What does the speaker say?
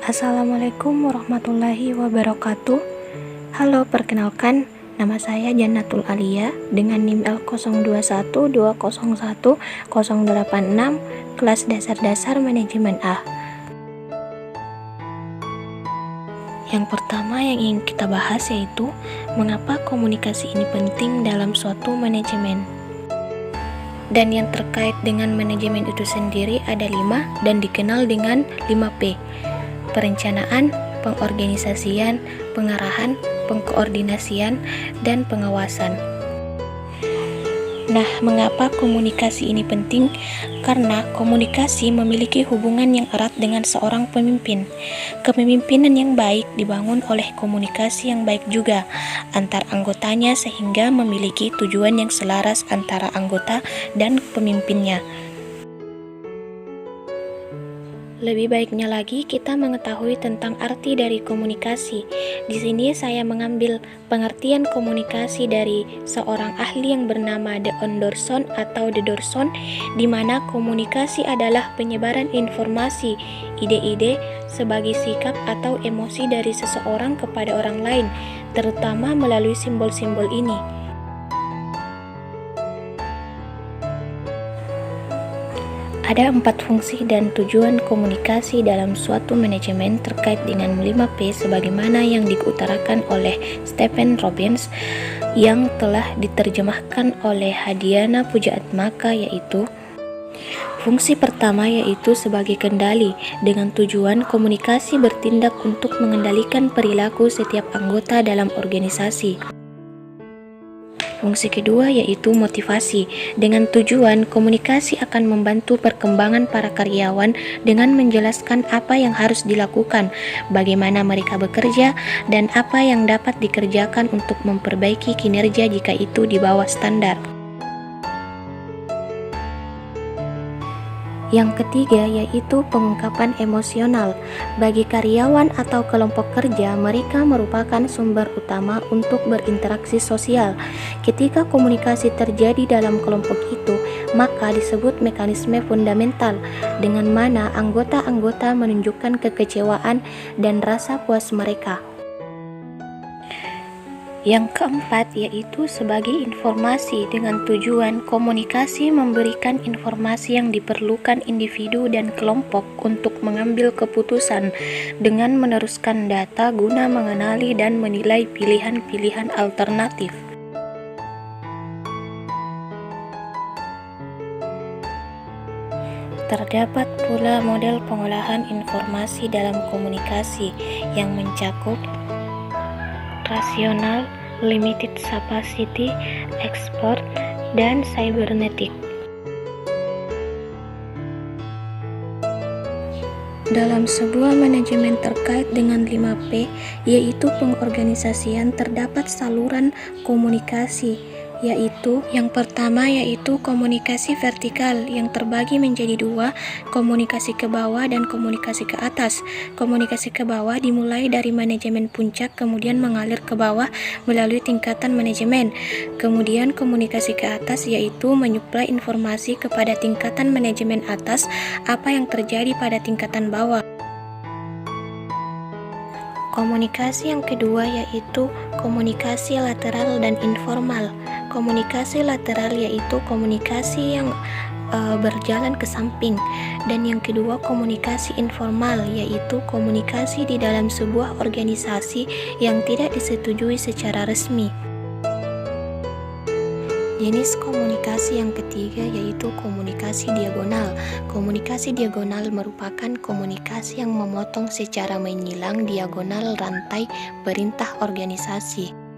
Assalamualaikum warahmatullahi wabarakatuh. Halo, perkenalkan, nama saya Jannatul Alia dengan NIM L0212010086, kelas dasar manajemen A. Yang pertama yang ingin kita bahas yaitu mengapa komunikasi ini penting dalam suatu manajemen. Dan yang terkait dengan manajemen itu sendiri ada 5 dan dikenal dengan 5P: perencanaan, pengorganisasian, pengarahan, pengkoordinasian, dan pengawasan. Nah, mengapa komunikasi ini penting? Karena komunikasi memiliki hubungan yang erat dengan seorang pemimpin. Kepemimpinan yang baik dibangun oleh komunikasi yang baik juga antar anggotanya sehingga memiliki tujuan yang selaras antara anggota dan pemimpinnya. Lebih baiknya lagi kita mengetahui tentang arti dari komunikasi. Di sini saya mengambil pengertian komunikasi dari seorang ahli yang bernama De Onderson atau De Dorson, di mana komunikasi adalah penyebaran informasi, ide-ide sebagai sikap atau emosi dari seseorang kepada orang lain, terutama melalui simbol-simbol ini. Ada 4 fungsi dan tujuan komunikasi dalam suatu manajemen terkait dengan 5P sebagaimana yang diutarakan oleh Stephen Robbins yang telah diterjemahkan oleh Hadiana Pujaatmaka, yaitu fungsi pertama yaitu sebagai kendali, dengan tujuan komunikasi bertindak untuk mengendalikan perilaku setiap anggota dalam organisasi. Fungsi kedua yaitu motivasi, dengan tujuan komunikasi akan membantu perkembangan para karyawan dengan menjelaskan apa yang harus dilakukan, bagaimana mereka bekerja, dan apa yang dapat dikerjakan untuk memperbaiki kinerja jika itu di bawah standar. Yang ketiga yaitu pengungkapan emosional. Bagi karyawan atau kelompok kerja, mereka merupakan sumber utama untuk berinteraksi sosial. Ketika komunikasi terjadi dalam kelompok itu, maka disebut mekanisme fundamental, dengan mana anggota-anggota menunjukkan kekecewaan dan rasa puas mereka. Yang keempat yaitu sebagai informasi, dengan tujuan komunikasi memberikan informasi yang diperlukan individu dan kelompok untuk mengambil keputusan dengan meneruskan data guna mengenali dan menilai pilihan-pilihan alternatif. Terdapat pula model pengolahan informasi dalam komunikasi yang mencakup rasional, limited capacity, expert, dan cybernetic. Dalam sebuah manajemen terkait dengan 5P, yaitu pengorganisasian, terdapat saluran komunikasi, yaitu yang pertama yaitu komunikasi vertikal yang terbagi menjadi 2, komunikasi ke bawah dan komunikasi ke atas. Komunikasi ke bawah dimulai dari manajemen puncak kemudian mengalir ke bawah melalui tingkatan manajemen. Kemudian komunikasi ke atas yaitu menyuplai informasi kepada tingkatan manajemen atas apa yang terjadi pada tingkatan bawah. Komunikasi yang kedua yaitu komunikasi lateral dan informal. Komunikasi lateral yaitu komunikasi yang berjalan ke samping, dan yang kedua komunikasi informal yaitu komunikasi di dalam sebuah organisasi yang tidak disetujui secara resmi. Jenis komunikasi yang ketiga yaitu komunikasi diagonal. Komunikasi diagonal merupakan komunikasi yang memotong secara menyilang diagonal rantai perintah organisasi.